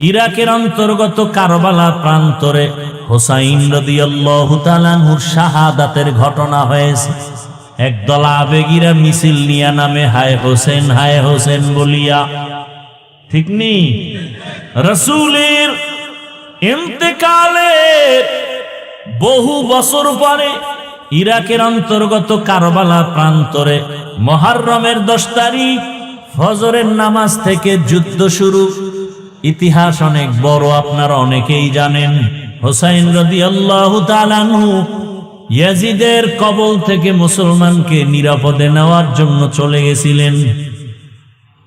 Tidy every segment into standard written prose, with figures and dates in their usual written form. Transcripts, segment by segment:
ইরাকের অন্তর্গত কারবালা প্রান্তরে হুসাইন রাদিয়াল্লাহু তাআলা আনহুর শাহাদাতের ঘটনা হয়েছে। একদল আবেগীরা মিছিল নিয়া নামে হায় হোসেন বলিয়া, ঠিক নেই? রাসূলের ইন্তেকালের বহু বছর পরে ইরাকের অন্তর্গত কারবালা প্রান্তরে মুহররমের 10 তারিখ ফজরের নামাজ থেকে যুদ্ধ শুরু। ইতিহাস অনেক বড়, আপনারা অনেকেই জানেন। হুসাইন রাদিয়াল্লাহু তাআলা আনহু ইয়াজিদের কবল থেকে মুসলমানকে নিরাপদে নেওয়ার জন্য চলে গেছিলেন।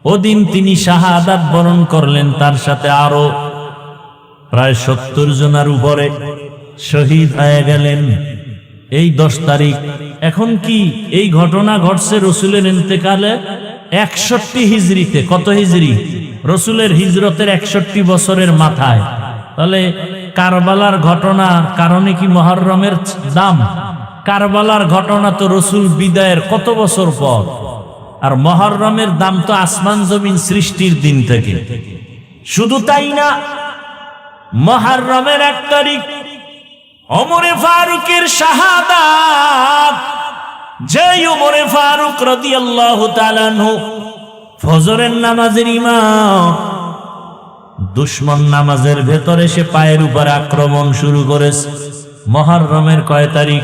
ওদিন তিনি শাহাদাত বরণ করলেন, তার সাথে আরো প্রায় 70 জনের উপরে শহীদ হয়ে গেলেন এই 10 তারিখ। এখন কি এই ঘটনা ঘটছে রসুলের ইন্তেকালে 61 হিজরিতে। কত হিজরি? রসুলের হিজরতের 61 বছরের মাথায়। তাহলে কারবালার ঘটনার কারণে কি মুহররমের দাম? কারবালার ঘটনা তো রসুল বিদায়ের কত বছর পর, আর মুহররমের দাম তো আসমান জমিন সৃষ্টির দিন থেকে। শুধু তাই না, মুহররমের 1 তারিখ ওমরে ফারুকের শাহাদাত। যে ওমরে ফারুক রাদিয়াল্লাহু তাআলা আনহু ফজরের নামাজের ইমাম, দুশমন নামাজের ভেতরে সে পায়ের উপর আক্রমণ শুরু করেছে। মুহররমের কয় তারিখ?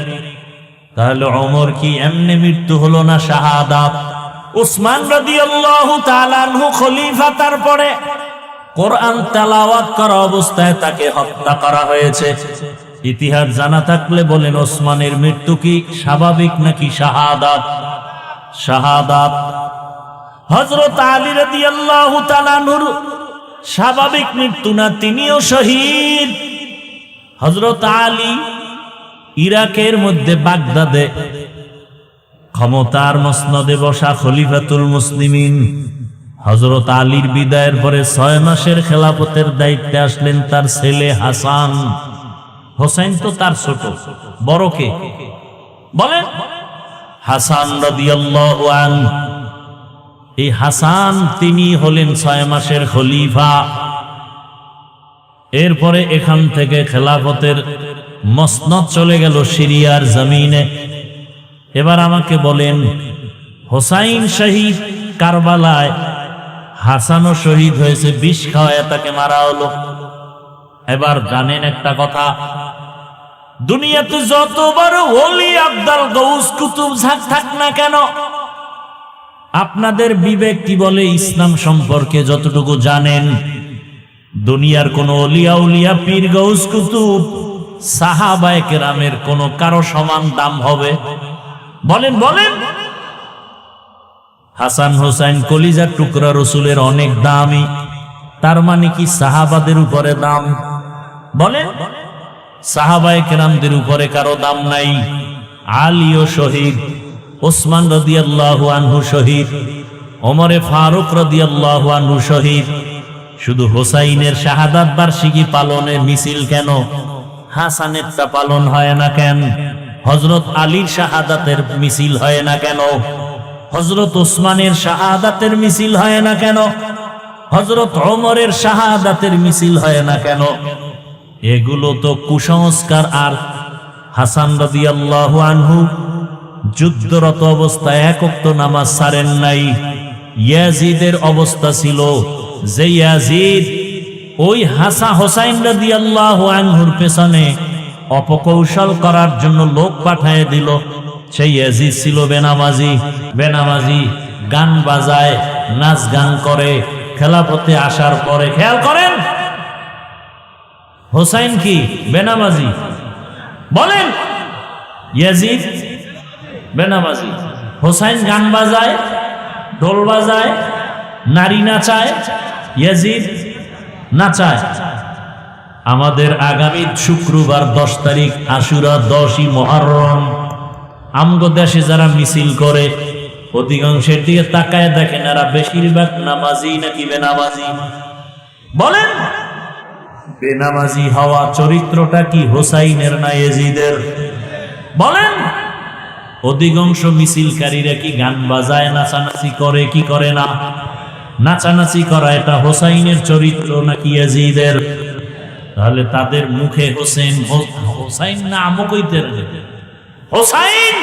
তাহলে ওমর কি এমনি মৃত্যু হলো না শাহাদাত? উসমান রাদিয়াল্লাহু তাআলা আনহু খলিফা, তারপরে কোরআন তেলাওয়াত করা অবস্থায় তাকে হত্যা করা হয়েছে। ইতিহাস জানা থাকলে বলেন, ওসমানের মৃত্যু কি স্বাভাবিক নাকি শাহাদাত? শাহাদাত। হযরত আলী রাদিয়াল্লাহু তাআলা আনহুর স্বাভাবিক মৃত্যু না, তিনিও শহীদ। হযরত আলী ইরাকের মধ্যে বাগদাদে ক্ষমতার মসনদে বসা খলিফাতুল মুসলিমিন। হযরত আলীর বিদায়ের পরে 6 মাসের খেলাফতের দায়িত্বে আসলেন তার ছেলে হাসান। হোসেন তো তার ছোট, বড় কে বলেন? হাসান রাদিয়াল্লাহু আনহু। এই হাসান তিনি হলেন 6 মাসের খলিফা। এরপরে এখান থেকে খেলাফতের মসনদ চলে গেল সিরিয়ার জমিনে। এবার আমাকে বলেন, হোসাইন শহীদ কারবালায়, হাসানও শহীদ হয়েছে, বিষ খাওয়ায় তাকে মারা হলো। এবার জানেন একটা কথা, দুনিয়াতে যত বড় ওলি আব্দাল গৌস কুতুব থাক না কেন, আপনাদের বিবেক কি বলে ইসলাম সম্পর্কে যতটুকু জানেন, দুনিয়ার কোন ওলিয়া উলিয়া পীর গৌস কুতুব সাহাবায়ে কেরামের কোন কারো সমান দাম হবে? বলেন বলেন। হাসান হোসেন কলিজার টুকরা, রসুলের অনেক দামি, তার মানে কি সাহাবাদের উপরে দাম? বলেন, সাহাবায়ে কেরামদের উপরে কারো দাম নাই। আলীও শহীদ, ওসমান রাদিয়াল্লাহু আনহু শহীদ, ওমরে ফারুক রাদিয়াল্লাহু আনহু শহীদ। শুধু হোসাইনের শাহাদাত বার্ষিকী পালনের মিছিল কেন? হাসানেরটা পালন হয় না কেন? হযরত আলীর শাহাদাতের মিছিল হয় না কেন? হযরত ওসমানের শাহাদাতের মিছিল হয় না কেন? হযরত ওমরের শাহাদাতের মিছিল হয় না কেন? এগুলো তো কুসংস্কার। আর হাসান রাদিয়াল্লাহু আনহু যুদ্ধরত অবস্থায় 1 ওয়াক্ত নামাজ ছাড়েন নাই। ইয়াজিদের অবস্থা ছিল যে ইয়াজিদ ওই হোসাইন রাদিয়াল্লাহু আনহুর পেছনে অপকৌশল করার জন্য লোক পাঠিয়ে দিল। সেই ইয়াজিদ ছিল বেনামাজি, গান বাজায়, নাচ গান করে। খেলাফতে আসার পরে খেয়াল করেন, হোসাইন কি বেনামাজি? বলেন, ইয়াজিদ বেনামাজি, হোসাইন গান বাজায়, ঢোল বাজায়, নারী নাচায়, ইয়াজিদ নাচায়। আমাদের আগামী শুক্রবার 10 তারিখ আশুরা, 10ই মুহররম। আমগো দেশে যারা মিছিল করে অধিকাংশের দিকে তাকায় দেখেন, এরা বেশিরভাগ নামাজি নাকি বেনামাজি? বলেন, বেনামাজি হওয়া চরিত্রটা কি হোসাইনের না ইয়াজিদের? বলেন, অধিকাংশ মিছিলকারীরা কি গান বাজায়, নাচানাচি করে কি করে না? নাচানাচি করা এটা হোসাইনের চরিত্র নাকি ইয়াজিদের? তাহলে তাদের মুখে হোসাইন নামও কইতে হোসাইন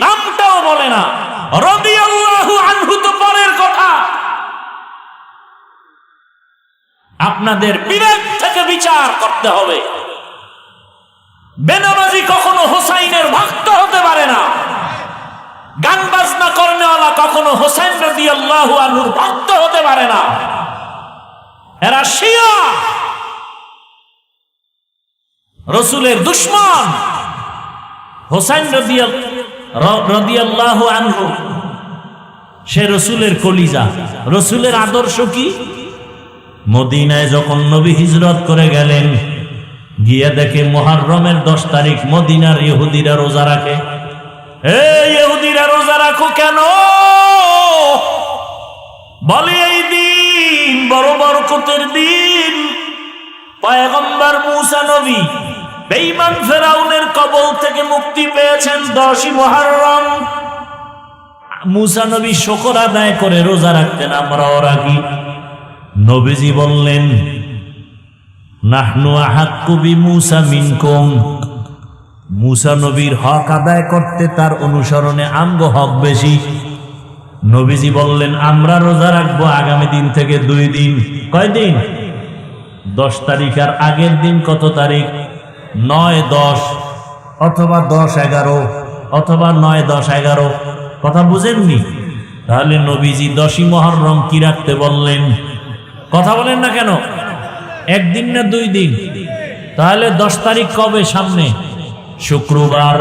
নামটাও বলে না, রাদিয়াল্লাহু আনহু তো পরের কথা। আপনাদের বিবেক থেকে বিচার করতে হবে। বেনামাজি কখনো হোসাইনের ভক্ত হতে পারে না, গান বাজনা করেনেওয়ালা কখনো হোসেন রাদিয়াল্লাহু আনহুর ভক্ত হতে পারে না। এরা শিয়া, রাসূলের দুশমন। হোসেন রাদিয়াল্লাহু আনহু সে রাসূলের কলিজা। রাসূলের আদর্শ কি? মদিনায় যখন নবী হিজরত করে গেলেন, গিয়ে দেখে মুহররমের 10 তারিখ মদিনার ইহুদিরা রোজা রাখে। এই ইহুদিরা রোজা রাখো কেন? বলে এই দিন বড় বরকতের দিন। পয়গম্বর মুসা নবী বেঈমান ফেরাউনের কবল থেকে মুক্তি পেয়েছেন 10ই মুহররম। মুসা নবী শুকর আদায় করে রোজা রাখতেন, আমরাও রাখি। নবীজি বললেন, নাহনু আহাক্কু বিমুসা মিনকুম। মুসা নবীর হক আদায় করতে তার অনুসরণে আমগো হক বেশি। নবীজি বললেন, আমরা রোজা রাখবো আগামী দিন থেকে 2 দিন। কয় দিন? 10 তারিখ আর আগের দিন কত তারিখ? 9-10 অথবা 10-11 অথবা 9-10-11। কথা বুঝেননি? তাহলে নবীজি 10ই মুহররম কি রাখতে বললেন? কথা বলেন না কেন? একদিন না 2 দিন? তাহলে 10 তারিখ কবে? সামনে শুক্রবার,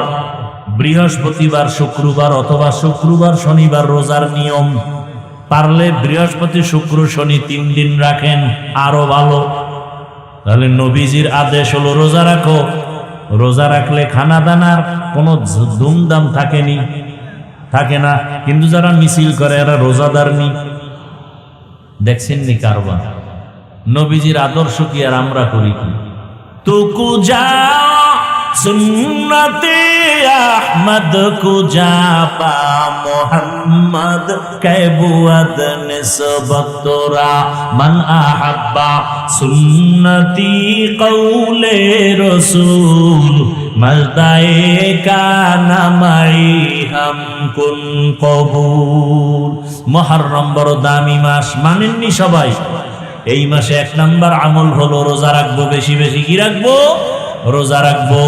বৃহস্পতিবার, শুক্রবার অথবা শুক্রবার শনিবার রোজার নিয়ম। পারলে বৃহস্পতি শুক্র শনি 3 দিন রাখেন, আরো ভালো। তাহলে নবীজির আদেশ হলো রোজা রাখো। রোজা রাখলে খানা দানার কোনো ধুমধাম থাকে না। কিন্তু যারা মিছিল করে এরা রোজাদার নি। দেখছেন নি কারবার? নবীজির আদর্শ কি আর আমরা করি কি? তুকু যা সুন্নতে আহমদ কুজা পা মোহাম্মদ কেবুয়াদ নিসবত তোরা মান আহাব্বা সুন্নতি কৌলে রসূল মজদায়ে কানা মাই হাম কুন কবুল। মুহররম বড় দামি মাস, মানেননি সবাই? এই মাসে 1 নাম্বার আমল হলো রোজা রাখবো, বেশি বেশি। কি রাখবো? রোজা রাখবো।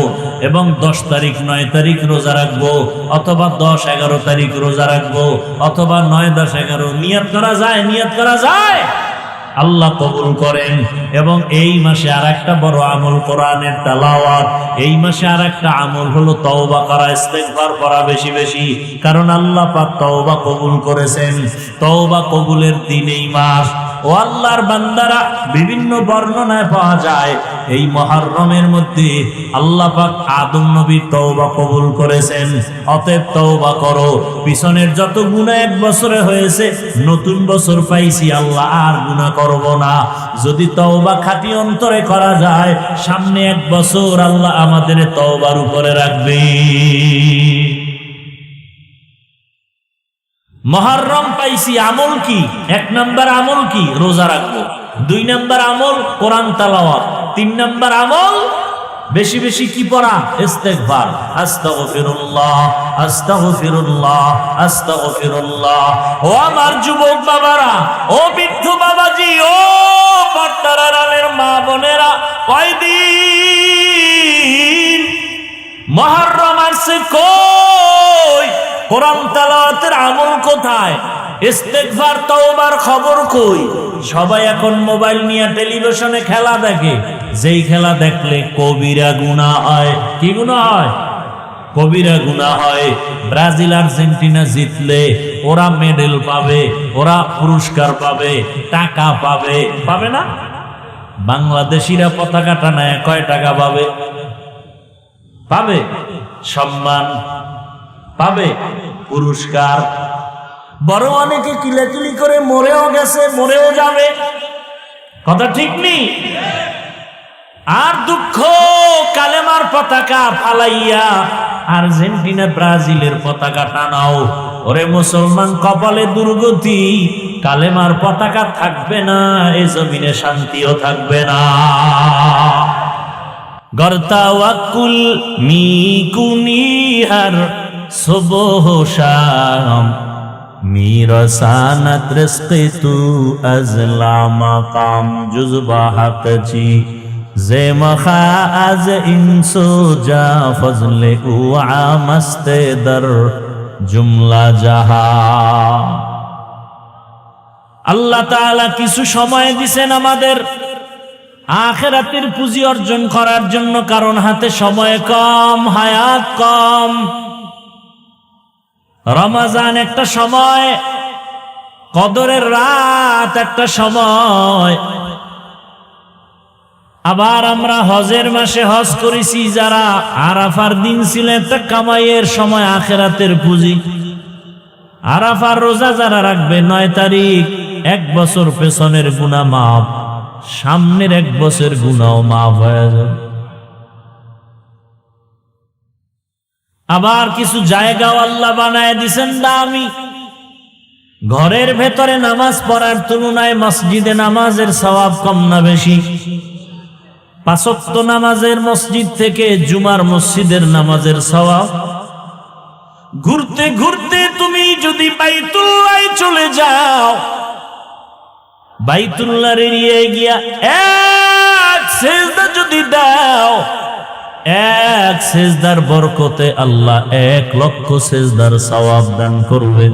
এবং 10 তারিখ 9 তারিখ রোজা রাখবো, অথবা 10-11 তারিখ রোজা রাখবো, অথবা 9-10-11। নিয়ত করা যায়, আল্লাহ কবুল করেন। এবং এই মাসে আর একটা বড় আমল কোরআনের তেলাওয়াত। এই মাসে আর একটা আমল হলো তওবা করা, ইস্তেগফার করা বেশি বেশি। কারণ আল্লাহ পাক তওবা কবুল করেছেন। তওবা কবুলের দিন এই মাস। ও আল্লাহর বান্দারা, বিভিন্ন বর্ণনায় পাওয়া যায় এই মুহররমের মধ্যে আল্লাহ পাক আদম নবীর তওবা কবুল করেছেন। অতএব তওবা করো। পিছনের যত গুনাহ 1 বছরে হয়েছে, নতুন বছর পাইছি, আল্লাহ আর গুনাহ করব না। যদি তওবা খাঁটি অন্তরে করা যায়, সামনে 1 বছর আল্লাহ আমাদের তওবার উপরে রাখবে। মুহররম পাইছি, আমল কি? 1 নাম্বার আমল কি? রোজা রাখবো। 2 নাম্বার আমল কোরআন তেলাওয়াত। 3 নাম্বার আমল বেশি বেশি কি পড়া? ইস্তেগফার। আস্তাগফিরুল্লাহ, আস্তাগফিরুল্লাহ, আস্তাগফিরুল্লাহ। ও আমার যুবক বাবারা, ও বৃদ্ধ বাবাজি, ও পর্দার আড়ালের মা বোনেরা, কয়দিন মুহররম আসছে, কই কোরআন তেলাওয়াতের আমল কোথায়? ইস্তেগফার তওবার খবর কই? সবাই এখন মোবাইল নিয়ে টেলিভিশনে খেলা দেখে। যেই খেলা দেখলে কবিরা গুনাহ হয়। কি গুনাহ হয়? কবিরা গুনাহ হয়। ব্রাজিল আর্জেন্টিনা জিতলে ওরা মেডেল পাবে, ওরা পুরস্কার পাবে, টাকা পাবে। পাবে না? বাংলাদেশিরা পতাকা টানায় কয় টাকা পাবে? পাবে সম্মান, পাবে পুরস্কার। বড় অনেকে কিলাকিলি করে মরেও গেছে, মরেও যাবে। কথা ঠিক নেই? আর দুঃখ, কালেমার পতাকা ফালাইয়া আর্জেন্টিনা ব্রাজিলের পতাকা টানাও, ওরে মুসলমান, কপালে দুর্গতি, কালেমার পতাকা থাকবে না, এ জমিনে শান্তিও থাকবে না। গর্তাওয়াকুল মিকুনিহার সুবহ শাম মিরসানাত রিজকি তু আজলা মাকাম জুজবা হাকচি জেমখা আজ ইনসো যা ফজলে উআ মস্তে দর জুমলা জাহা। আল্লাহ তাআলা কিছু সময় দিবেন আমাদের আখিরাতের পুঁজি অর্জন করার জন্য, কারণ হাতে সময় কম, হায়াত কম। রমজান একটা সময়, কদরের রাত একটা সময়, আবার আমরা হজের মাসে হজ করেছি, যারা আরাফার দিন ছিল একটা কামাইয়ের সময়, আখিরাতের পুঁজি। আরাফার রোজা যারা রাখবে 9 তারিখ, 1 বছর পেছনের গুনাহ মাফ, সামনের 1 বছর গুনাহ মাফ হয়ে যাবে। আবার কিছু জায়গাও আল্লাহ বানায় দিছেন দামি। ঘরের ভেতরে নামাজ পড়ার তুলনায় মসজিদে নামাজের সওয়াব কম না বেশি? 5 ওয়াক্ত নামাজের মসজিদ থেকে জুমার মসজিদের নামাজের সওয়াব। ঘুরতে ঘুরতে তুমি যদি বাইতুল্লাহ চলে যাও, বাইতুল্লাহর এরিয়ায় গিয়া এক সিজদা যদি দাও, 1 সিজদার বরকতে আল্লাহ 1 লক্ষ সিজদার সওয়াব দান করবেন।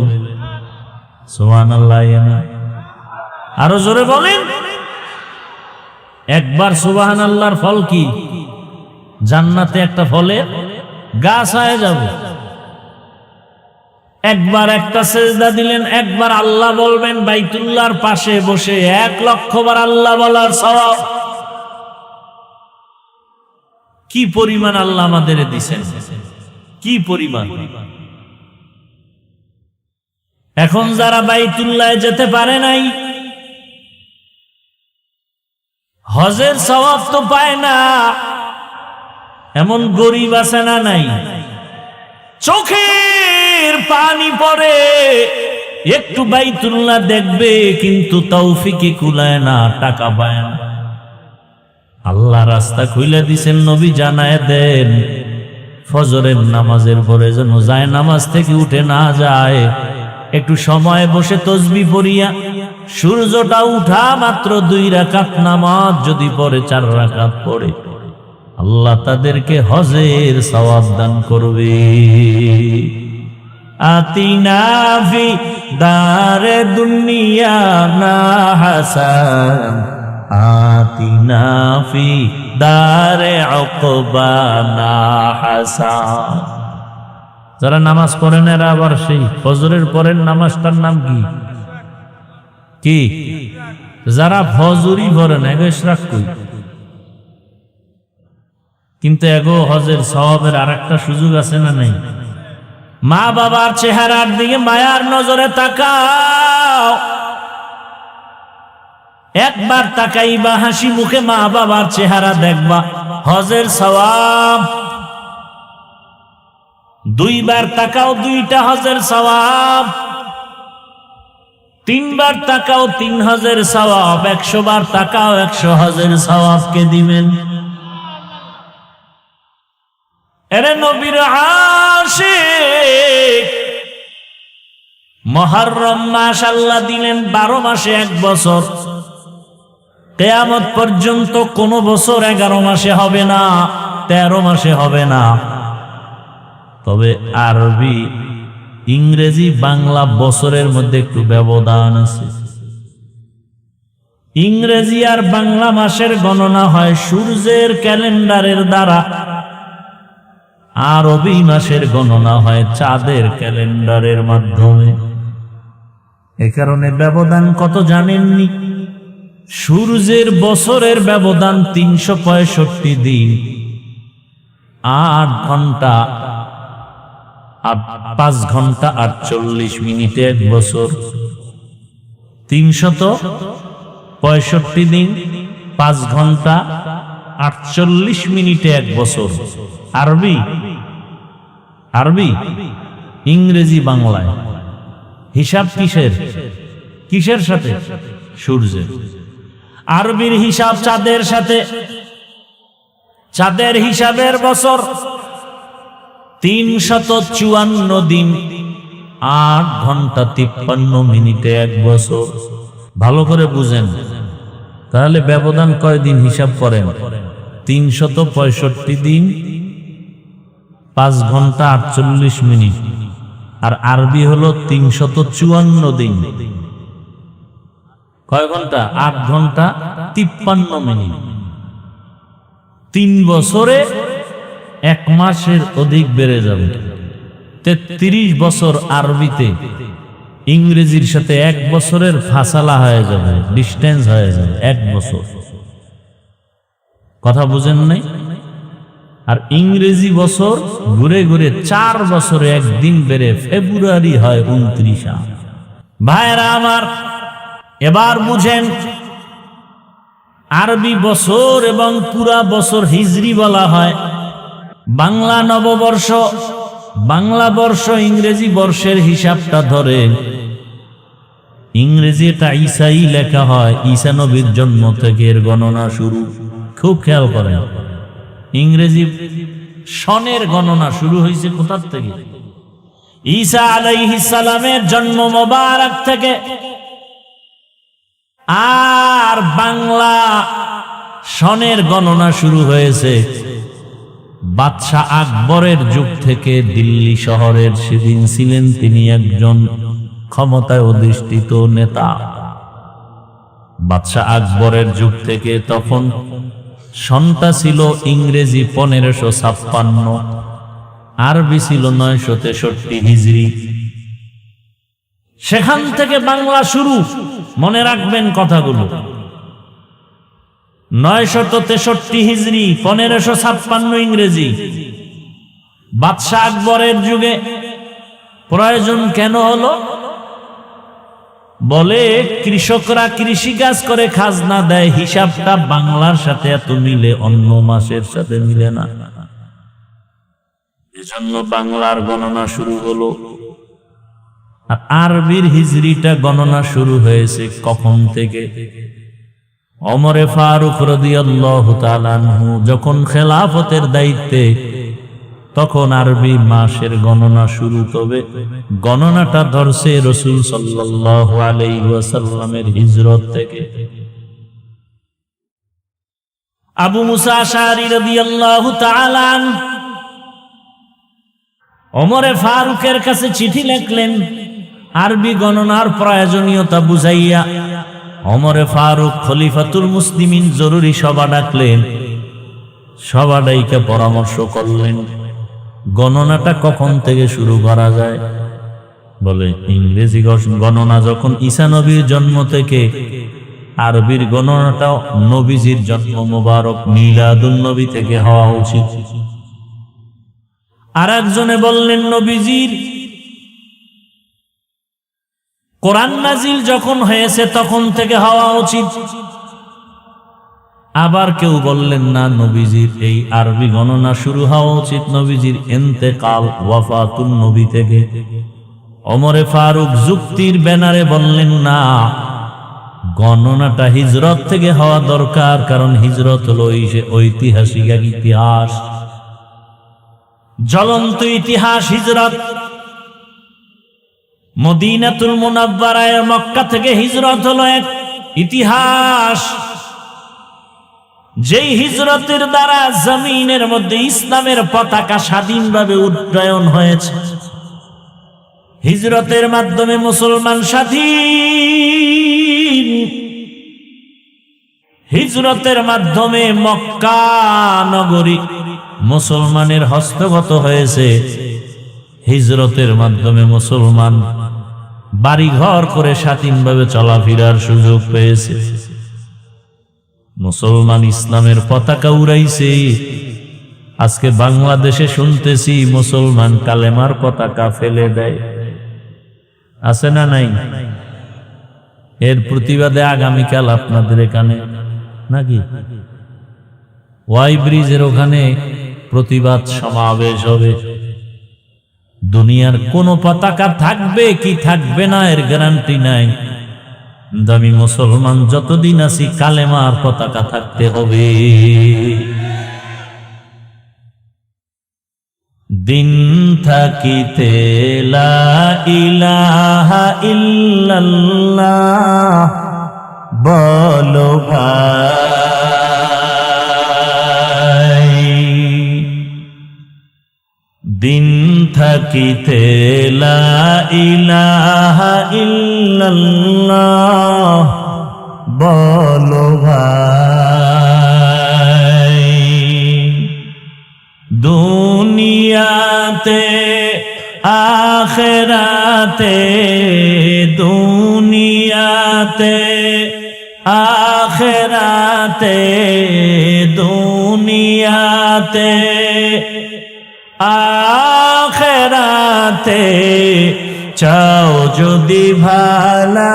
সুবহানাল্লাহ। আরো জোরে বলেন। একবার সুবহানাল্লাহর ফল কি? জান্নাতে একটা ফলের গাছ হয়ে যাবে। একবার একটা সিজদা দিলেন, একবার আল্লাহ বলবেন, বাইতুল্লাহর পাশে বসে 1 লক্ষ বার আল্লাহ বলার সওয়াব। কি পরিমাণ আল্লাহ আমাদের দিছেন, কি পরিমাণ। এখন যারা বাইতুল্লাহ যেতে পারে নাই, হজের সওয়াব তো পায় না, এমন গরিব আছে না নাই? চোখের পানি পড়ে একটু বাইতুল্লাহ দেখবে, কিন্তু তৌফিকে কুলায় না, টাকা পায় না। আল্লাহ রাস্তা খুলে দিছেন, নবী জানায় দেন, ফজরের নামাজের পরে যেন যায় নামাজ থেকে উঠে না যায়, একটু সময় বসে তসবিহ পড়িয়া সূর্যটা উঠা মাত্র 2 রাকাত নামাজ যদি পড়ে, 4 রাকাত পড়ে, আল্লাহ তাদেরকে হজের সওয়াব দান করবে। আতিনা ফি দারে দুনিয়া না হাসান, আতিনা ফি দারে উকবা না হাসান। যারা নামাজ পড়েন এরা আবার সেই ফজরের পরের নামাজটার নাম কি? কি? যারা ফজরই পড়েন এগো ইশরাক কই, কিন্তু এগো হজের সওয়াবের আরেকটা সুযোগ আছে না নাই? মা বাবার চেহারার দিকে মায়ার নজরে তাকাও, একবার তাকাইবা, হাসি মুখে মা বাবার চেহারা দেখবা, হজের সওয়াব। 2 বার তাকাও, 2টা হজের সওয়াব। 3 বার তাকাও, 3 হজের সওয়াব। 100 বার তাকাও, 100 হজের সওয়াব কে দিবেন? এরে নবীর আশিক, মুহররম মাস আল্লাহ দিলেন 12 মাসে 1 বছর। কিয়ামত পর্যন্ত কোন বছর 11 মাসে হবে না, 13 মাসে হবে না। তবে আরবি, ইংরেজি, বাংলা বছরের মধ্যে একটু ব্যবধান আছে। ইংরেজি আর বাংলা মাসের গণনা হয় সূর্যের ক্যালেন্ডারের দ্বারা, আরবি মাসের গণনা হয় চাঁদের ক্যালেন্ডারের মাধ্যমে। এ কারণে ব্যবধান কত জানেননি? সূর্যের বছরের ব্যবধান 365 দিন, 8 ঘন্টা, 5 ঘন্টা 48 মিনিটে 1 বছর। 365 দিন, 5 ঘন্টা 48 মিনিটে 1 বছর। আরবি, ইংরেজি, বাংলায় হিসাব কিসের সাথে? সূর্যের। আরবির হিসাব চাঁদের সাথে। চাঁদের হিসাবের বছর 354 দিন 8 ঘন্টা 53 মিনিটে এক বছর। ভালো করে বুঝেন, তাহলে ব্যবধান কয়দিন হিসাব করেন? 365 দিন 5 ঘন্টা 48 মিনিট। আর আরবি হলো 354 দিন, কয় ঘন্টা? 8 ঘন্টা 53 মিনিট। 3 বছরে 1 মাসের অধিক বেড়ে যাবে। 33 বছর আরবিতে ইংরেজির সাথে 1 বছরের ফাসালা হয়ে যাবে, ডিস্টেন্স হয়ে যাবে 1 বছর। কথা বুঝেন নাই? আর ইংরেজি বছর ঘুরে ঘুরে 4 বছরে একদিন বেড়ে ফেব্রুয়ারি হয় 29। ভাইরা আমার, এবার বুঝেন, আরবি বছর এবং পুরা বছর হিজরি বলা হয়। বাংলা নববর্ষ, বাংলা বর্ষ ইংরেজি বর্ষের হিসাবটা ধরে ইংরেজি এটা ঈসাই লেখা হয়। ঈসা নবীর জন্ম থেকে এর গণনা শুরু। খুব খেয়াল করেন, ইংরেজি সনের গণনা শুরু হয়েছে কোথা থেকে? ঈসা আলাইহিস সালামের জন্ম মোবারক থেকে। আর বাংলা সনের গণনা শুরু হয়েছে বাদশাহ আকবরের যুগ থেকে। দিল্লি শহরের সেদিন ছিলেন তিনি একজন ক্ষমতায় অধিষ্ঠিত নেতা। বাদশাহ আকবরের যুগ থেকে তখন সনটা ছিল ইংরেজি 1556, আরবি ছিল 963 হিজরি। সেখান থেকে বাংলা শুরু। মনে রাখবেন কথাগুলো। 963 হিজরি 1556 ইংরেজি। বাদশাহ আকবরের যুগে প্রয়োজন কেন হলো? বলে কৃষকরা কৃষিকাজ করে খাজনা দেয়, হিসাবটা বাংলার সাথে এত মিলে, অন্য মাসের সাথে মিলে না। এজন্য বাংলার গণনা শুরু হলো। আর আরবির হিজরিটা গণনা শুরু হয়েছে কখন থেকে? ওমরে ফারুক রাদিয়াল্লাহু তাআলা আনহু যখন খেলাফতের দায়িত্বে, তখন আরবি মাসের গণনা শুরু। তবে গণনাটা ধরছে রাসূল সাল্লাল্লাহু আলাইহি ওয়াসাল্লামের হিজরত থেকে। আবু মুসা আশআরী রাদিয়াল্লাহু তাআলা ওমরে ফারুকের কাছে চিঠি লিখলেন আরবি গণনার প্রয়োজনীয়তা বুঝাইয়া। ওমরে ফারুক খলিফাতুল মুসলিমিন জরুরি সভা ডাকলেন। সভা ডাইকা পরামর্শ করলেন গণনাটা কখন থেকে শুরু করা যায়। বলে ইংরেজি গণনা যখন ঈসা নবীর জন্ম থেকে, আরবির গণনাটা নবীজির জন্ম মোবারক মিলাদুন নবী থেকে হওয়া উচিত। আর একজনে বললেন নবীজির কোরআন নাজিল যখন হয়েছে তখন থেকে হওয়া উচিত। আবার কেউ বললেন না, নবীজির এই আরবি গণনা শুরু হওয়া উচিত নবীজির ইন্তেকাল ওয়াফাতুন নবী থেকে। ওমরে ফারুক যুক্তির ব্যানারে বললেন না, গণনাটা হিজরত থেকে হওয়া দরকার, কারণ হিজরত হলো ঐতিহাসিক এক ইতিহাস, জ্বলন্ত ইতিহাস হিজরত। মদিনাতুল মুনাওয়ারায় মক্কা থেকে হিজরত হলো এক ইতিহাস, যেই হিজরতের দ্বারা জমিনের মধ্যে ইসলামের পতাকা স্বাধীনভাবে উড্ডয়ন হয়েছে। হিজরতের মাধ্যমে মুসলমান স্বাধীন। হিজরতের মাধ্যমে মক্কা নগরী মুসলমানের হস্তগত হয়েছে। হিজরতের মাধ্যমে মুসলমান বাড়ি ঘর করে স্বাধীনভাবে চলাফেরার সুযোগ পেয়েছে। মুসলমান ইসলামের পতাকা উড়াইছে। আজকে বাংলাদেশে শুনতেছি মুসলমান কালেমার পতাকা ফেলে দেয়, আছে না নাই? এর প্রতিবাদে আগামীকাল আপনাদের এখানে নাকি ওয়াই ব্রিজের ওখানে প্রতিবাদ সমাবেশ হবে। দুনিয়ার কোন পতাকা থাকবে কি থাকবে না এর গ্যারান্টি নাই। আমি মুসলমান যতদিন আছি কালেমার পতাকা থাকতে হবে। দিন থাকিতে লা ইলাহা ইল্লাল্লাহ বলো ভাই। দিন থাকিতে লা ইলাহা ইল্লাল্লাহ বলো ভাই। দুনিয়াতে আখিরাতে, দুনিয়াতে আখিরাতে, দুনিয়াতে আখিরাতে চাও যদি ভালাই।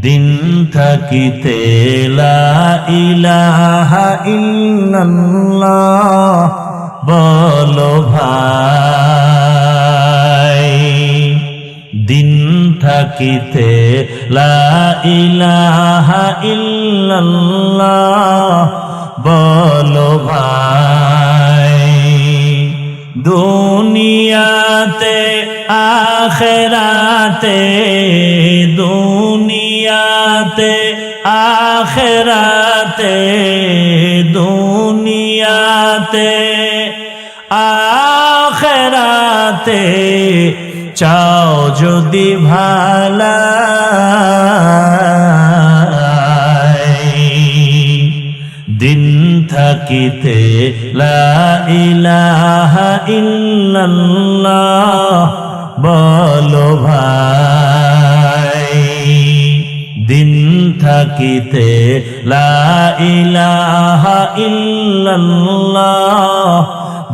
দিন থাকিতে লা ইলাহা ইল্লাল্লাহ বলো ভাই। দিন থাকিতে লা ইলাহা ইল্লাল্লাহ বলো ভাই। দুনিয়াতে আখিরাতে, দুনিয়াতে আখিরাতে, দুনিয়াতে আখিরাতে চাও যদি ভালাই। দিন থাকিতে লা ইলাহা ইল্লাল্লাহ বলো ভাই। দিন থাকিতে লা ইলাহা ইল্লাল্লাহ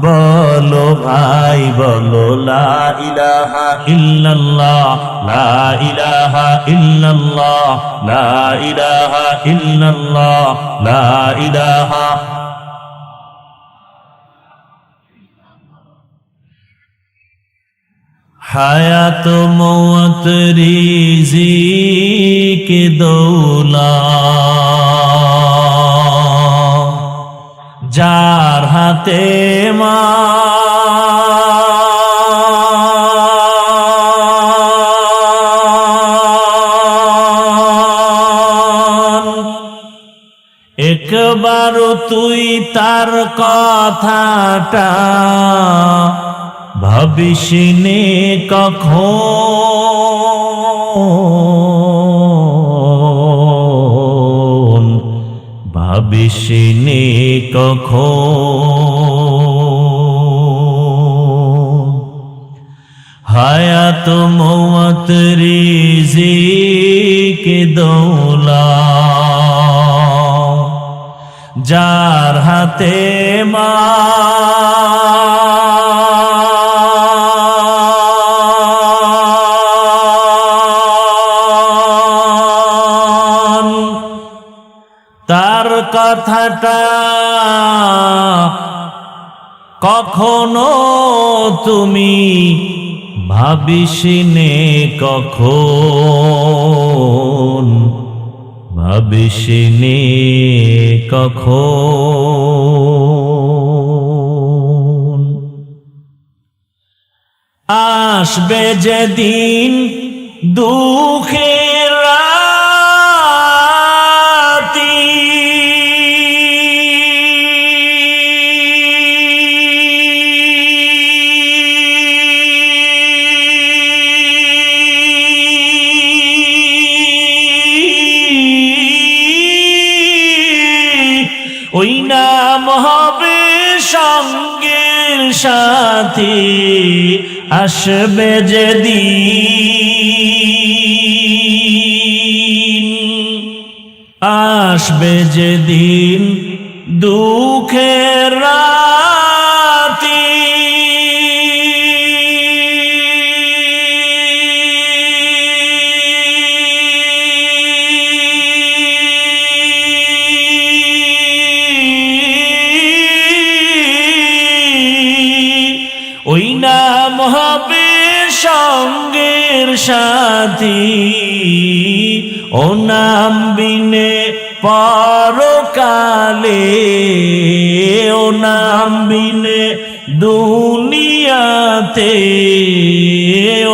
বলো ভাই, বলো লা ইলাহা ইল্লাল্লাহ, লা ইলাহা ইল্লাল্লাহ, লা ইলাহা ইল্লাল্লাহ, লা ইলাহা। হায়াত মওত রিজিক দৌলত যার হাতে একবার তুই তার কথাটা ভাবিসিনি কখন, ভাবিসিনি কখন। হায়াত মওত রিজিক দৌলত যার হাতে তার কথাটা কখনো তুমি ভাবিসিনে কখন, ভাবিসিনে কখন। আসবে যেদিন দুঃখের রাতি, ওই নাম হবে সঙ্গের সাথী। আসবে যেদিন, আসবে যেদিন দুঃখের রাতি, সঙ্গের সাথী, ও নাম বিনে পরকালে, ও নাম বিনে দুনিয়াতে,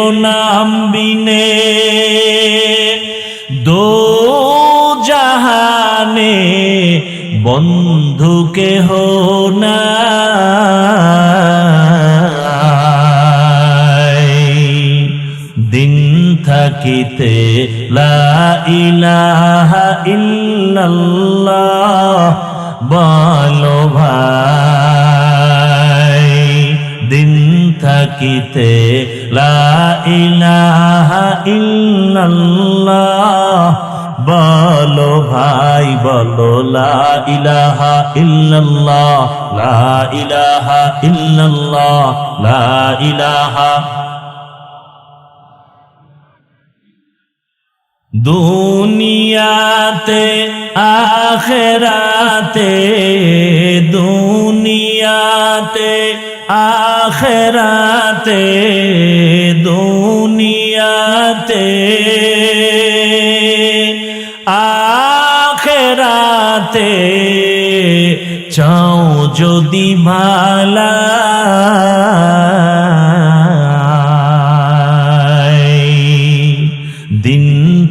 ও নাম বিনে দো জাহানে বন্ধু কেহ নাই। দিন থাকিতে লা ইলাহা ইল্লাল্লাহ বলো ভাই, দিন থাকিতে লা ইলাহা ইল্লাল্লাহ বলো ভাই, বলো লা ইলাহা ইল্লাল্লাহ, লা ইলাহা ইল্লাল্লাহ, লা ইলাহা। দুনিয়াতে আখিরাতে, দুনিয়াতে আখিরাতে, দুনিয়াতে আখিরাতে চাও যদি ভালাই, দিন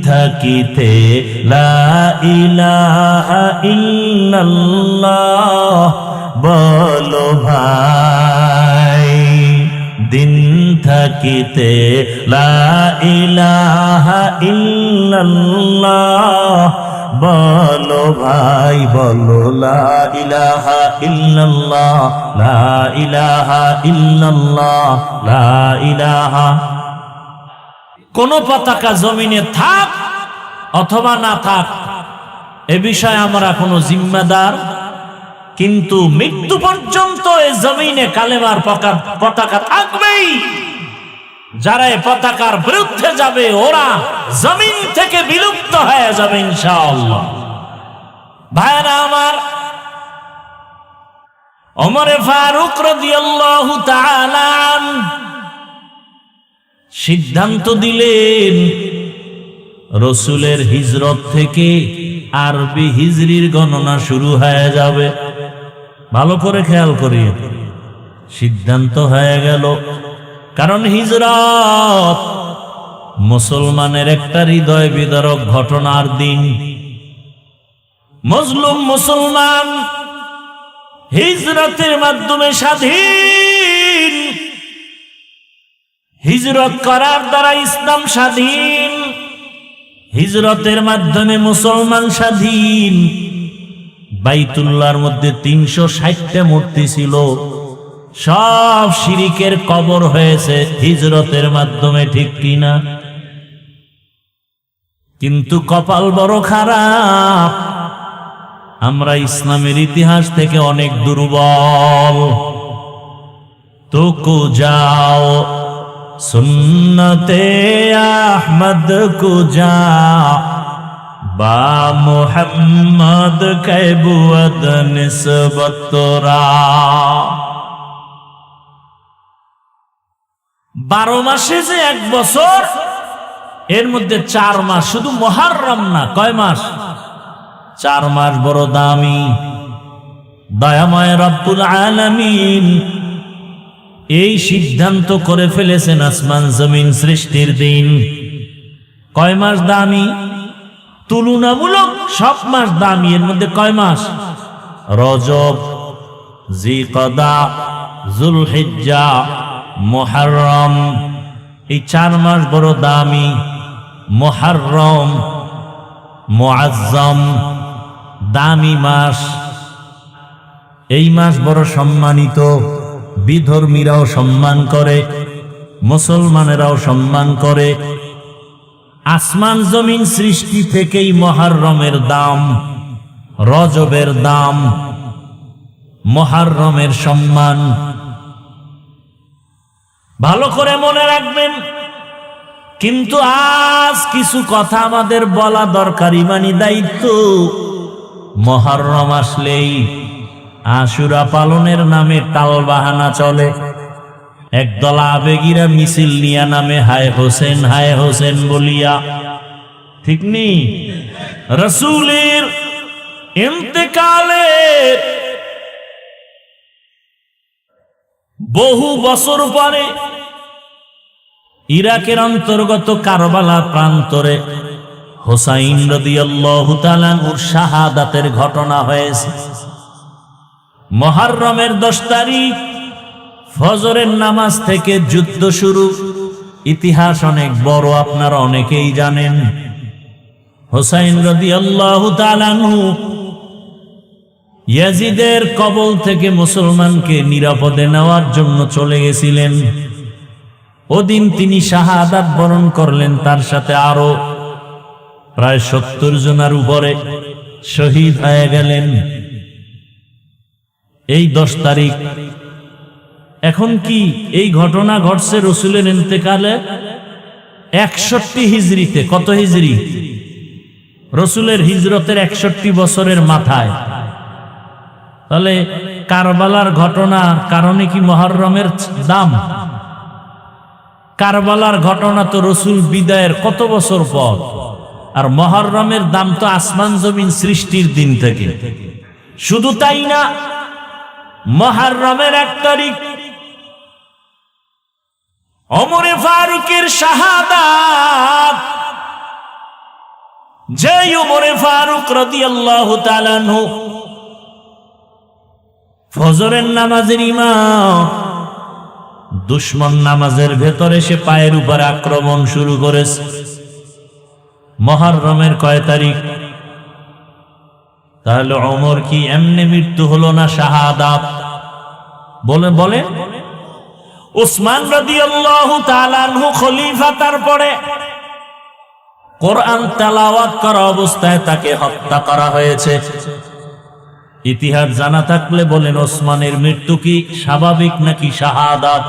থাকিতে লা ইলাহা ইল্লাল্লাহ বলো ভাই, দিন থাকিতে লা ইলাহা ইল্লাল্লাহ বলো ভাই, বলো লা ইলাহা ইল্লাল্লাহ, লা ইলাহা ইল্লাল্লাহ, লা ইলাহা। কোন পতাকা জমিনে থাক অথবা না থাক এ বিষয়ে আমরা কোনো জিম্মাদার, কিন্তু মৃত্যু পর্যন্ত এই জমিনে কালেমার পতাকা থাকবেই। যারা এই পতাকার বিরুদ্ধে যাবে ওরা জমিন থেকে বিলুপ্ত হয়ে যাবে ইনশাআল্লাহ। ভাইরা আমার, ওমর ফারুক রাদিয়াল্লাহু তাআলা সিদ্ধান্ত দিলেন রসুলের হিজরত থেকে আরবি হিজরির গণনা শুরু হয়ে যাবে। ভালো করে খেয়াল করি, সিদ্ধান্ত হয়ে গেল, কারণ হিজরত মুসলমানের একটা হৃদয় বিদারক ঘটনার দিন। মজলুম মুসলমান হিজরতের মাধ্যমে স্বাধীন, হিজরত করার দ্বারা ইসলাম স্বাধীন, হিজরতের মাধ্যমে মুসলমান স্বাধীন। বাইতুল্লাহর মধ্যে ৩৬০টা মূর্তি ছিল, সব শিরিকের কবর হয়েছে হিজরতের মাধ্যমে, ঠিক কিনা? কিন্তু কপাল বড় খারাপ, আমরা ইসলামের ইতিহাস থেকে অনেক দুর্বল। তো কো যাও সুন্নতে আহমদ কো যা, বা মুহাম্মদ কৈবুদ নিসবত তোরা। 12 মাসে যে 1 বছর, এর মধ্যে 4 মাস শুধু মুহররম না, কয় মাস? 4 মাস বড় দামি। দয়াময় রব্বুল আলামিন এই সিদ্ধান্ত করে ফেলেছেন আসমান জমিন সৃষ্টির দিন। কয় মাস দামি? তুলনামূলক সব মাস দামি। এর মধ্যে কয় মাস? রজব, জিকদা, যুলহিজ্জা, মুহররম, এই 4 মাস বড় দামি। মুহররম, মুআজ্জম, দামি মাস। এই মাস বড় সম্মানিত, বিধর্মীরাও সম্মান করে, মুসলমানেরাও সম্মান করে। আসমান জমিন সৃষ্টি থেকেই মুহররমের দাম, রজবের দাম, মুহররমের সম্মান। ভালো করে মনে রাখবেন। কিন্তু আজ কিছু কথা আমাদের বলা দরকার, ইমানি দায়িত্ব। মুহররম আসলেই আশুরা পালনের নামে টালবাহানা চলে। একদল আবেগীরা মিছিল নিয়া নামে হায় হোসেন বলিয়া। ঠিক নেই? রাসূলের ইন্তেকালের বহু বছর পরে ইরাকের অন্তর্গত কারবালা প্রান্তরে হোসাইন রাদিয়াল্লাহু তাআলা আনহুর শাহাদাতের ঘটনা হয়েছে। মুহররমের 10 তারিখ ফজরের নামাজ থেকে যুদ্ধ শুরু। ইতিহাস অনেক বড়, আপনারা অনেকেই জানেন। হোসাইন রাদিয়াল্লাহু তাআলা আনহু ইয়াজিদের কবল থেকে মুসলমানকে নিরাপদে নেওয়ার জন্য চলে গেছিলেন। ওদিন তিনি শাহাদাত বরণ করলেন, তার সাথে আরো প্রায় 70 জনের উপরে শহীদ হয়ে গেলেন এই 10 তারিখ। এখন কি এই ঘটনা ঘটছে রসুলের ইন্তেকালে 61 হিজরিতে। কত হিজরি? রসুলের হিজরতের 61 বছরের মাথায়। তাহলে কারবালার ঘটনার কারণে কি মুহররমের দাম? কারবালার ঘটনা তো রসুল বিদায়ের কত বছর পর, আর মুহররমের দাম তো আসমান জমিন সৃষ্টির দিন থেকে। শুধু তাই না, মুহররমের 1 তারিখ ওমরে ফারুকের শাহাদাত। যে ওমরে ফারুক রাদিয়াল্লাহু তাআলা আনহু ফজরের নামাজের ইমাম, দুশমন নামাজের ভেতরে সে পায়ের উপর আক্রমণ শুরু করেছে। মুহররমের কয় তারিখ? তাহলে ওমর কি এমনি মৃত্যু হলো না শাহাদাত? বলে উসমান রাদিয়াল্লাহু তাআলা আনহু খলিফা, তারপরে কোরআন তেলাওয়াত করা অবস্থায় তাকে হত্যা করা হয়েছে। ইতিহাস জানা থাকলে বলেন ওসমানের মৃত্যু কি স্বাভাবিক নাকি শাহাদাত?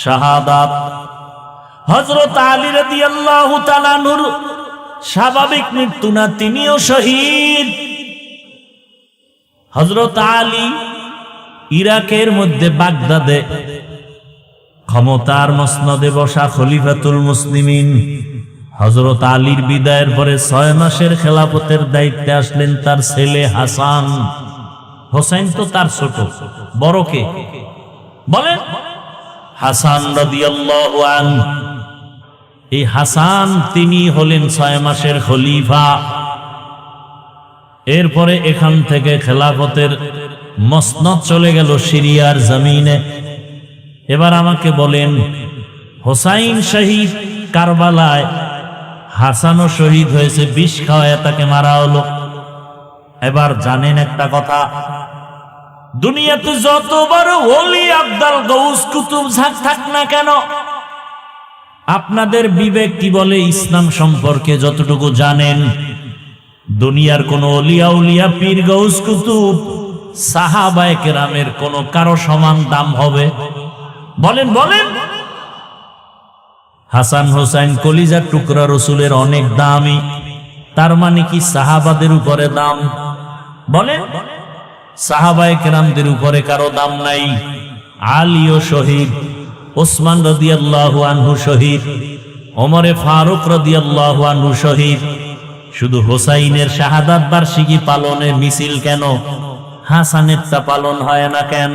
শাহাদাত। হযরত আলী রাদিয়াল্লাহু তাআলা আনহুর স্বাভাবিক মৃত্যু না, তিনিও শহীদ। হযরত আলী ইরাকের মধ্যে বাগদাদে ক্ষমতার মসনদে বসা খলিফাতুল মুসলিমিন। হযরত আলীর বিদায়ের পরে 6 মাসের খেলাফতের দায়িত্বে আসলেন তার ছেলে হাসান। হোসেন তো তার ছোট, বড় কে বলেন? হাসান রাদিয়াল্লাহু আনহু। এই হাসান তিনি হলেন 6 মাসের খলিফা। এরপরে এখান থেকে খেলাফতের মসনদ চলে গেল সিরিয়ার জমিনে। এবার আমাকে বলেন, হোসাইন শহীদ কারবালায়, হাসানও শহীদ হয়েছে, বিষ খাওয়ায় তাকে মারা হলো। এবার জানেন একটা কথা, দুনিয়াতে যত বড় ওলি আব্দাল গৌস কুতুব থাক না কেন, আপনাদের বিবেক কি বলে ইসলাম সম্পর্কে যতটুকু জানেন, দুনিয়ার কোন ওলিয়া উলিয়া পীর গৌস কুতুব সাহাবায়ে কেরামের কোন কারো সমান দাম হবে? বলেন। হাসান হোসেন কলিজার টুকরা রসুলের অনেক দামি, তার মানে কি সাহাবাদের উপরে দাম? বলেন, সাহাবায়ে কেরামদের উপরে কারো দাম নাই। আলীও শহীদ, ওসমান রাদিয়াল্লাহু আনহু শহীদ, ওমরে ফারুক রাদিয়াল্লাহু আনহু শহীদ। শুধু হোসাইনের শাহাদাত বার্ষিকী পালনে মিছিল কেন? হাসানেরটা পালন হয় না কেন?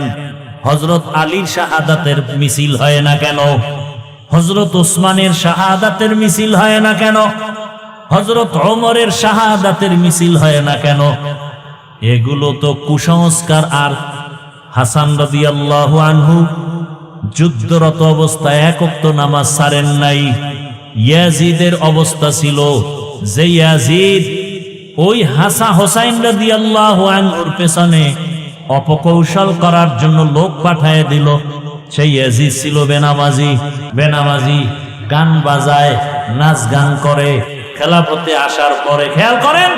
হযরত আলীর শাহাদাতের মিছিল হয় না কেন? হযরত ওসমানের শাহাদাতের মিছিল হয় না কেন? হযরত ওমরের শাহাদাতের মিছিল হয় না কেন? এগুলো তো কুসংস্কার। আর হাসান রাদিয়াল্লাহু আনহু যুদ্ধরত অবস্থায় এক ওয়াক্ত নামাজ ছাড়েন নাই। ইয়াজিদের অবস্থা ছিল যে ইয়াজিদ ওই হোসাইন রাদিয়াল্লাহু আনহুর পেছনে অপকৌশল করার জন্য লোক পাঠিয়ে দিল। সেই ইয়াজিদ ছিল বেনামাজি, গান বাজায়, নাচ গান করে। খেলাফতে আসার পরে খেয়াল করেন,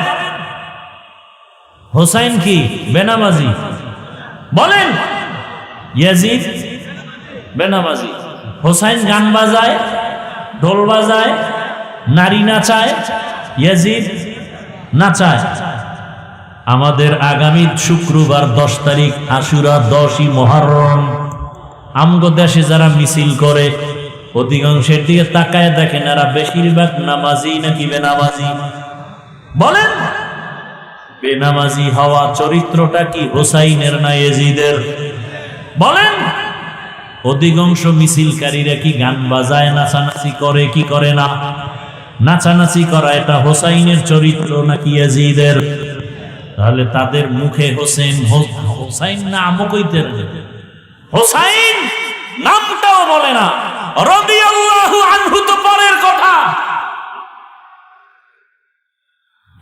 হোসাইন কি বেনামাজি? বলেন, ইয়াজিদ বেনামাজি, হোসাইন গান বাজায়, ঢোল বাজায়, নারী নাচায়, ইয়াজিদ নাচায়। আমাদের আগামী শুক্রবার 10 তারিখ আশুরা, 10ই মুহররম। আমগো দেশে যারা মিছিল করে অধিকাংশের দিকে তাকায় দেখেন এরা বেশিরভাগ নামাজি নাকি বেনামাজি? বলেন, বেনামাজি হওয়া চরিত্রটা কি হোসাইনের না ইয়াজিদের? বলেন, অধিকাংশ মিছিলকারীরা কি গান বাজায়, নাচানাচি করে কি করে না? নাচানাচি করা এটা হোসাইনের চরিত্র নাকি ইয়াজিদের? তাহলে তাদের মুখে হোসাইন নামও কইতে হোসাইন নামটাও বলে না, রাদিয়াল্লাহু আনহু তো পরের কথা।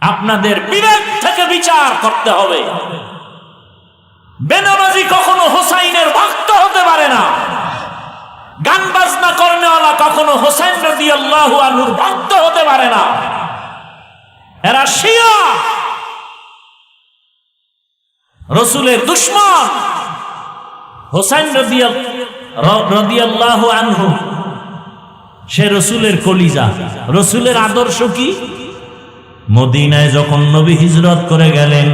আপনাদের বিবেক থেকে বিচার করতে হবে। বেনামাজি কখনো হোসাইনের ভক্ত হতে পারে না, গান বাজনা করনেওয়ালা কখনো হোসাইন রাদিয়াল্লাহু আনহুর ভক্ত হতে পারে না। এরা শিয়া, রাসূলের দুশমন। হোসাইন রাদিয়াল্লাহু আনহু সে রাসূলের কলিজা। রাসূলের আদর্শ কি? মদিনায় যখন নবী হিজরত করে গেলেন,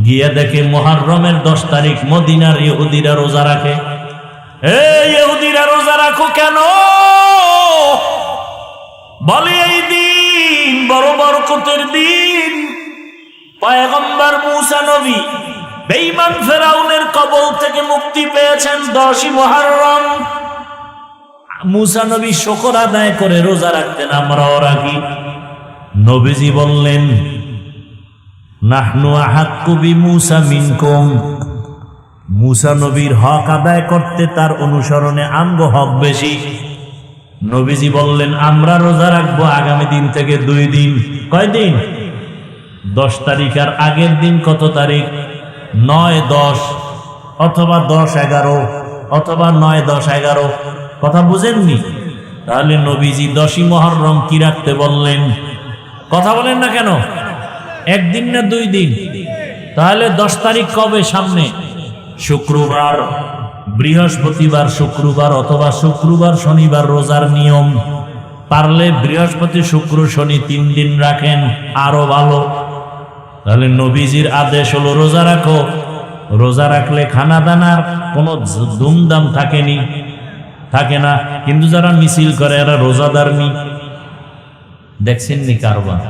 গিয়া দেখে মুহররমের 10 তারিখ মদিনার ইহুদিরা রোজা রাখে। এই ইহুদিরা রোজা রাখো কেন? বলে এই দিন বড় বরকতের দিন। পয়গম্বর মুসা নবী বেঈমান ফেরাউনের কবল থেকে মুক্তি পেয়েছেন 10ই মুহররম। মুসা নবী শুকর আদায় করে রোজা রাখতেন, আমরাও রাখি। নবীজি বললেন, নাহনু আহাক্কু বিমুসা মিনকুম। মুসা নবীর হক আদায় করতে তার অনুসরণে আমগো হক বেশি। নবীজি বললেন, আমরা রোজা রাখবো আগামী দিন থেকে 2 দিন। কয়দিন? 10 তারিখ আর আগের দিন কত তারিখ? 9-10 অথবা 10-11 অথবা 9-10-11। কথা বুঝেননি? তাহলে নবীজি 10ই মুহররম কি রাখতে বললেন? কথা বলেন না কেন? 1 দিন না 2 দিন? তাহলে 10 তারিখ কবে? সামনে শুক্রবার, বৃহস্পতিবার, শুক্রবার অথবা শুক্রবার শনিবার রোজার নিয়ম। পারলে বৃহস্পতি শুক্র শনি 3 দিন রাখেন, আরো ভালো। তাহলে নবীজির আদেশ হলো রোজা রাখো। রোজা রাখলে খানা দানার কোনো ধুমধাম থাকে না। কিন্তু যারা মিছিল করে এরা রোজাদার নি। দেখছেন নি কারবার?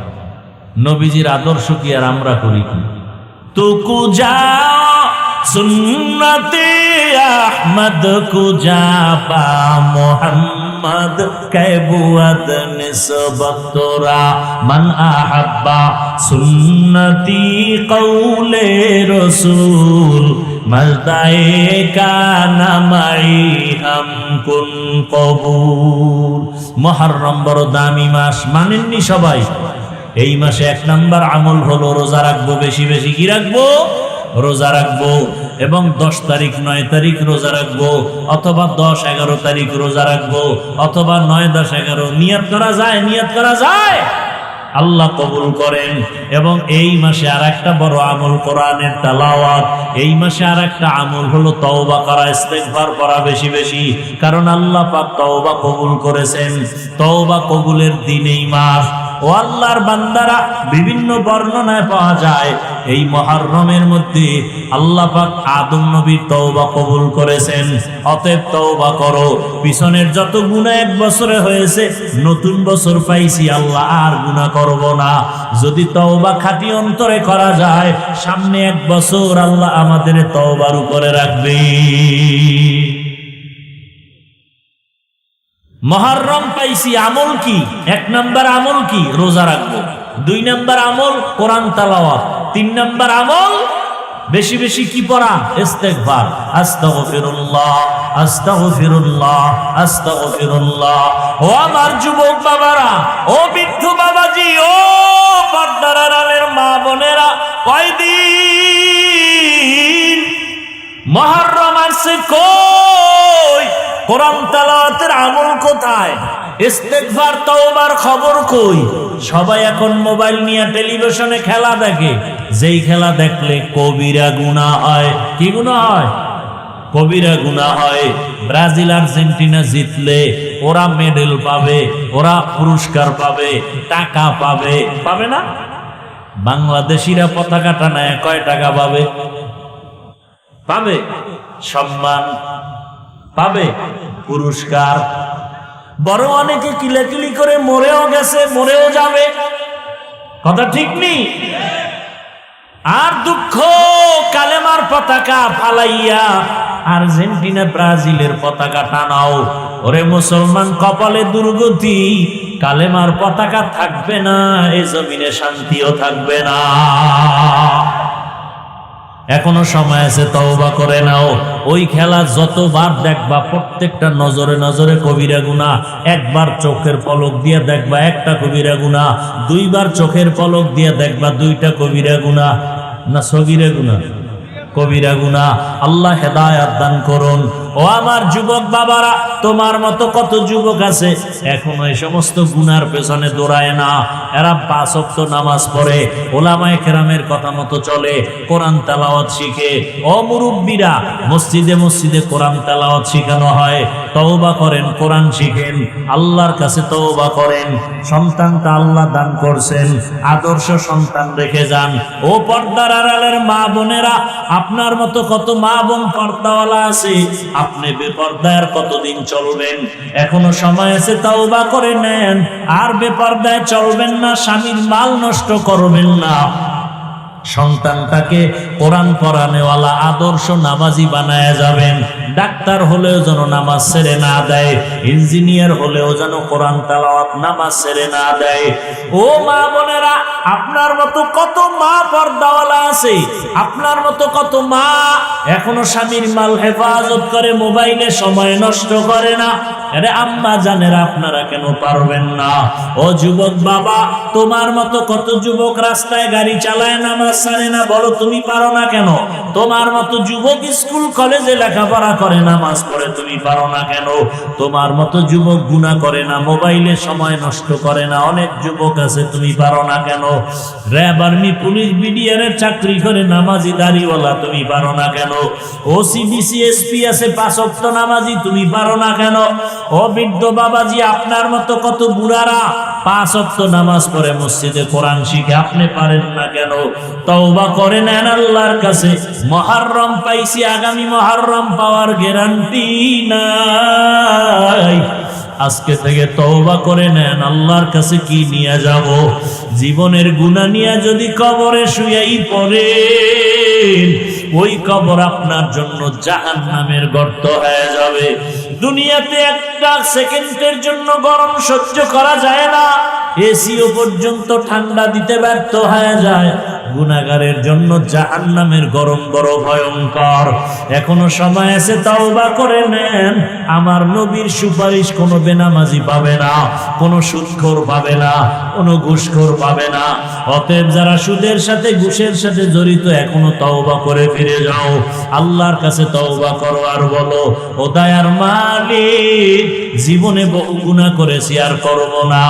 নবীজির আদর্শ কি আর আমরা করি কি? তুকু যা সুন্নতে আহমদ কুজা পা মোহাম্মদ কেবুয়াদ নিসবত তোরা মান আহাব্বা সুন্নতি কৌলে রসুল মজদায়ে কানা মাই হাম কুন কবুল। মুহররম বড় দামি মাস, মানেননি সবাই? এই মাসে 1 নাম্বার আমল হলো রোজা রাখবো, বেশি বেশি কি রাখবো? রোজা রাখবো। এবং 10 তারিখ 9 তারিখ রোজা রাখবো, অথবা 10-11 তারিখ রোজা রাখবো, অথবা 9-10-11। নিয়ত করা যায়, নিয়ত করা যায়, আল্লাহ কবুল করেন। এবং এই মাসে আর একটা বড় আমল কোরআনের তেলাওয়াত। এই মাসে আর একটা আমল হলো তওবা করা, ইস্তেগফার করা বেশি বেশি। কারণ আল্লাহ পাক তওবা কবুল করেছেন। তওবা কবুলের দিন এই মাস। ও আল্লাহর বান্দারা, বিভিন্ন বর্ণনায় পাওয়া যায় এই মুহররমের মধ্যে আল্লাহ পাক আদম নবীর তওবা কবুল করেছেন। অতএব তওবা করো। পিছনের যত গুনাহ 1 বছরে হয়েছে, নতুন বছর পাইছি, আল্লাহ আর গুনাহ করব না। যদি তওবা খাঁটি অন্তরে করা যায়, সামনে 1 বছর আল্লাহ আমাদের তওবার উপরে রাখবে। মুহররম পাইছি, আমল কি? 1 নাম্বার আমল কি? রোজা রাখবো। 2 নাম্বার আমল কোরআন তেলাওয়াত। 3 নাম্বার আমল বেশি বেশি কি পড়া? ইস্তেগফার। আস্তাগফিরুল্লাহ, আস্তাগফিরুল্লাহ, আস্তাগফিরুল্লাহ। ও আমার যুবক বাবারা, ও বৃদ্ধ বাবাজি, ও পর্দার আড়ালের মা বোনেরা, কয়দিন মুহররম আসছে, কই কোরআন তেলাওয়াতের আমল কোথায়? ইস্তেগফার তওবার খবর কই? সবাই এখন মোবাইল নিয়ে টেলিভিশনে খেলা দেখে। যেই খেলা দেখলে কবিরা গুনাহ হয়। কি গুনাহ হয়? কবিরা গুনাহ হয়। ব্রাজিল আর্জেন্টিনা জিতলে ওরা মেডেল পাবে, ওরা পুরস্কার পাবে, টাকা পাবে। পাবে না? বাংলাদেশিরা পতাকা টানায় কয় টাকা পাবে? পাবে সম্মান। পাবে পুরস্কার। বড় অনেকে কিলাকিলি করে মরেও গেছে, মরেও যাবে, কথা ঠিক নেই। আর দুঃখ, কালেমার পতাকা ফালাইয়া আর্জেন্টিনা ব্রাজিলের পতাকা টানাও। ওরে মুসলমান, কপালে দুর্গতি, কালেমার পতাকা থাকবে না, এ জমিনে শান্তিও থাকবে না। এখনো সময় আছে, তওবা করে নাও। ওই খেলা যতবার দেখবা প্রত্যেকটা নজরে নজরে কবিরা গুনাহ। একবার চোখের পলক দিয়ে দেখবা একটা কবিরা গুনাহ, দুইবার চোখের পলক দিয়ে দেখবা দুইটা কবিরা গুনাহ, না সগীরা গুনাহ, কবিরা গুনাহ। আল্লাহ হেদায়েত দান করুন। ও আমার যুবক বাবারা, তোমার মতো কত যুবক আছে এখনো এই সমস্ত গুনার পেছনে দৌড়ায় না। এরা 5 ওয়াক্ত নামাজ পড়ে, ওলামায়ে কেরামের কথা মতো চলে, কোরআন তেলাওয়াত শিখে। ও মুরব্বীরা, মসজিদে মসজিদে কোরআন তেলাওয়াত শিখানো হয়। তওবা করেন, কোরআন শিখেন, আল্লাহর কাছে তওবা করেন। সন্তানটা আল্লাহ দান করছেন, আদর্শ সন্তান রেখে যান। ও পর্দার আড়ালের মা বোনেরা, আপনার মতো কত মা বোন পর্দাওয়ালা আছে, আপনি বেপর্দায় আর কতদিন চলবেন? এখনো সময় আছে, তওবা করে নেন। আর বেপর্দায় চলবেন না, স্বামীর মাল নষ্ট করবেন না। সন্তানটাকে কোরআন পড়ানেওয়ালা আদর্শ নামাজি বানায়া যাবেন। ডাক্তার হলেও যেন নামাজ ছেড়ে না দেয়, ইঞ্জিনিয়ার হলেও যেন কোরআন তেলাওয়াত নামাজ ছেড়ে না দেয়। ও মা বোনেরা, আপনার মতো কত মা পর্দাওয়ালা আছে, আপনার মতো কত মা এখনো স্বামীর মাল হেফাজত করে, মোবাইলে সময় নষ্ট করে না। আরে আম্মা জানেরা, আপনারা কেন পারবেন না? ও যুবক বাবা, তোমার মতো কত যুবক রাস্তায় গাড়ি চালায়, নামাজ ছাড়ে না, বলো তুমি পারো না কেন? তোমার মতো যুবক স্কুল কলেজে লেখাপড়া করে, নামাজ পড়ে, তুমি পারো না কেন? তোমার মতো যুবক গুনাহ করে না, মোবাইলে সময় নষ্ট করে না, অনেক যুবক আছে, তুমি পারো না কেন? র্যাব, আর্মি, পুলিশ, বিডিআর এর চাকরি করে, নামাজি দাড়িওয়ালা, তুমি পারো না কেন? ওসিডিসি, এসপি আছে, 5 ওয়াক্ত নামাজি, তুমি পারো না কেন? ও বৃদ্ধ বাবাজি, আপনার মতো কত বুড়ারা 5 ওয়াক্ত নামাজ পড়ে, মসজিদে কোরআন শিখে, আপনি পারেন না কেন? তওবা করে নেন আল্লাহর কাছে। মুহররম পাইছি, আগামী মুহররম পাওয়ার গ্যারান্টি নাই। আজকে থেকে তওবা করে নেন, আল্লাহর কাছে কি নিয়ে যাব? জীবনের গুনাহ নিয়ে যদি কবরে শুয়াই পড়েন, ওই কবর আপনার জন্য জাহান্নামের গর্ত হয়ে যাবে। দুনিয়াতে একটা সেকেন্ডের জন্য গরম সহ্য করা যায় না, এসিও পর্যন্ত ঠান্ডা দিতে ব্যর্থ হয়ে যায়। গুনাহগারের জন্য জাহান্নামের গরম বড় ভয়ঙ্কর। এখনো সময় আছে, তওবা করে নেন। আমার নবীর সুপারিশ কোনো বেনামাজি পাবে না, কোনো সুদখোর পাবে না, কোনো ঘুষখোর পাবে না। অতএব যারা সুদের সাথে ঘুষের সাথে জড়িত, এখনো তওবা করে ফিরে যাও, আল্লাহর কাছে তওবা করো আর বলো, ও দয়ার মালিক, জীবনে বহু গুনাহ করেছি, আর করব না,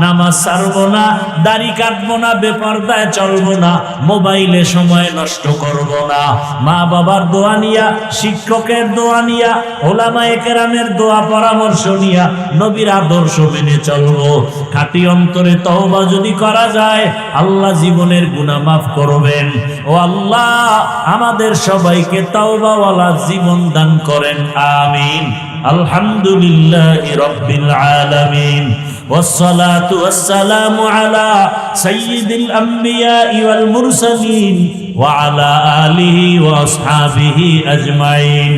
নামাজ ছাড়বো না, দাড়ি কাটবো না, বেপরদায় চলবো না, মোবাইলে সময় নষ্ট করব না, মা বাবার দোয়া নিয়া, শিক্ষকের দোয়া নিয়া, ওলামায়ে কেরামের দোয়া পরামর্শ নিয়া, নবীর আদর্শ মেনে চলবো। খাঁটি অন্তরে তওবা যদি করা যায়, আল্লাহ জীবনের গুনাহ মাফ করবেন। ও আল্লাহ, আমাদের সবাইকে তওবাওয়ালা জীবন দান করেন, আমিন। আলহামদুলিল্লাহি রাব্বিল আলামিন, والصلاة والسلام على سيد الأنبياء والمرسلين وعلى آله وأصحابه أجمعين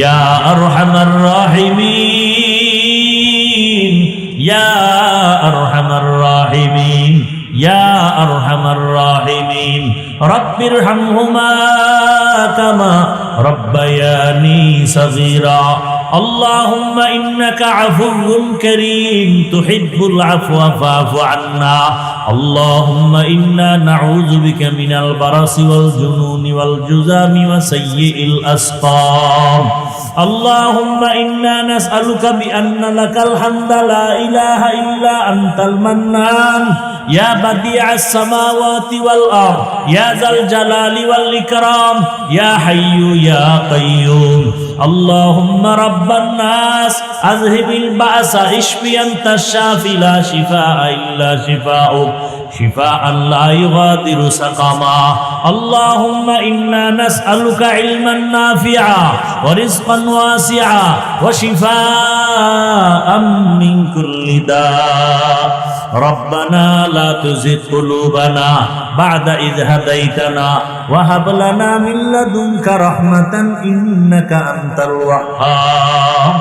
يا أرحم الراحمين يا أرحم الراحمين يا أرحم الراحمين رب ارحمهما كما ربياني صغيرا اللهم إنك عفو كريم تحب العفو فاعف عنا اللهم إنا نعوذ بك من البرص والجنون والجذام وسيء الأسقام اللهم إنا نسألك بأن لك الحمد لا إله إلا أنت المنان يا بديع السماوات والأرض يا ذا الجلال والإكرام يا حي يا قيوم اللهم رب রাব্বান নাস আযহিবিল বাসা ইশফি আনতাশ শাফি লা শিফাআ ইল্লা শিফাউক শিফাআন লা ইউগাদিরু সাকামা আল্লাহুম্মা ইন্না নাসআলুকা ইলমান নাফিআ ওয়া রিজকান ওয়াসিআ ওয়া শিফাআম মিন কুল্লি দা ربنا لا تزغ قلوبنا بعد إذ هديتنا وهب لنا من لدنك رحمة إنك أنت الوهاب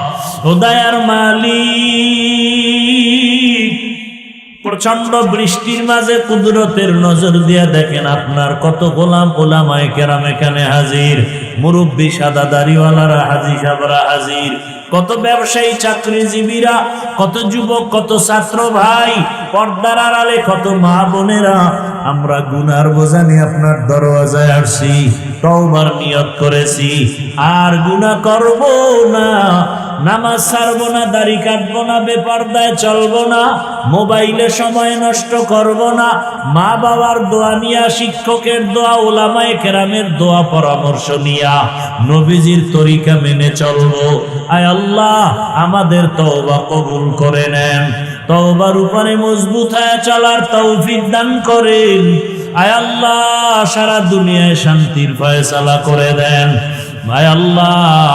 দয়ার মালিক, প্রচন্ড বৃষ্টির মাঝে কুদরতের নজর দিয়া দেখেন আপনার কত গোলাম ওলামায়ে কেরাম এখানে হাজির, মুরব্বী সাদা দাড়িওয়ালারা হাজী সাহেবরা হাজির, কত ব্যবসায়ী চাকরিজীবীরা, কত যুবক, কত ছাত্র ভাই, পর্দার আড়ালে কত মা বোনেরা, আমরা গুনার বোঝা নিয়ে আপনার দরওয়াজায় আসছি, তওবার নিয়ত করেছি, আর গুনাহ করব না, নামাজ ছাড়বো না, দাড়ি কাটবো না, বেপর্দায় চলবো না, মোবাইলে সময় নষ্ট করব না, মা বাবার দোয়া নিয়া, শিক্ষকের দোয়া, ওলামায়ে কেরামের দোয়া পরামর্শ নিয়া নবীজির তরিকা মেনে চলবো। আয় আল্লাহ, আমাদের তওবা কবুল করে নেন, তওবার উপরে মজবুত হয়ে চলার তৌফিক দান করেন। আয় আল্লাহ, সারা দুনিয়ায় শান্তির ফয়সালা করে দেন। আয় আল্লাহ,